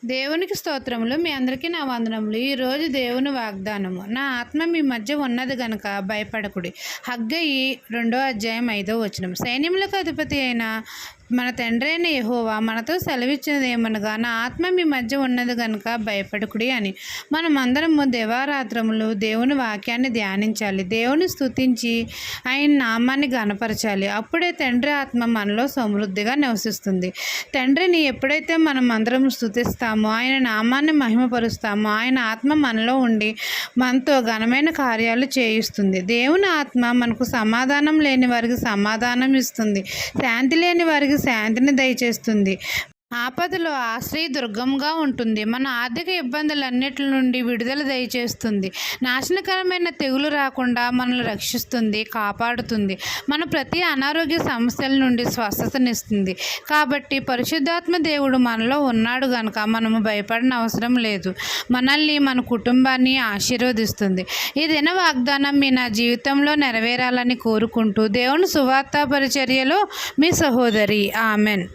దేవునికి స్తోత్రములు. మీ అందరికీ నా వందనములు. ఈరోజు దేవుని వాగ్దానము. నా ఆత్మ మీ మధ్య ఉన్నది గనుక భయపడకుడి. హగ్గయి 2:5 సైన్యములకు అధిపతి అయిన మన తండ్రి అయిన యెహోవా మనతో సెలవిచ్చినదేమనగా, నా ఆత్మ మీ మధ్య ఉన్నది గనుక భయపడకుడి అని. మనమందరము దేవారాత్రములు దేవుని వాక్యాన్ని ధ్యానించాలి, దేవుని స్తుతించి ఆయన నామాన్ని గణపరచాలి. అప్పుడే తండ్రి ఆత్మ మనలో సమృద్ధిగా నివసిస్తుంది. తండ్రిని ఎప్పుడైతే మనం అందరం స్తుతిస్తామో, ఆయన నామాన్ని మహిమపరుస్తామో, ఆయన ఆత్మ మనలో ఉండి మనతో ఘనమైన కార్యాలు చేయిస్తుంది. దేవుని ఆత్మ మనకు సమాధానం లేని వారికి సమాధానం ఇస్తుంది, శాంతి లేని వారికి శాంతిని దయచేస్తుంది. ఆపదలో ఆశ్రయదుర్గంగా ఉంటుంది. మన ఆర్థిక ఇబ్బందులన్నిటి నుండి విడుదల దయచేస్తుంది. నాశనకరమైన తెగులు రాకుండా మనల్ని రక్షిస్తుంది, కాపాడుతుంది. మన ప్రతి అనారోగ్య సమస్యల నుండి స్వస్థతనిస్తుంది. కాబట్టి పరిశుద్ధాత్మ దేవుడు మనలో ఉన్నాడు గనుక మనము భయపడిన అవసరం లేదు. మనల్ని, మన కుటుంబాన్ని ఆశీర్వదిస్తుంది. ఈ దిన వాగ్దానం మీ నా జీవితంలో నెరవేరాలని కోరుకుంటూ దేవుని సువార్త పరిచర్యలో మీ సహోదరి. ఆమెన్.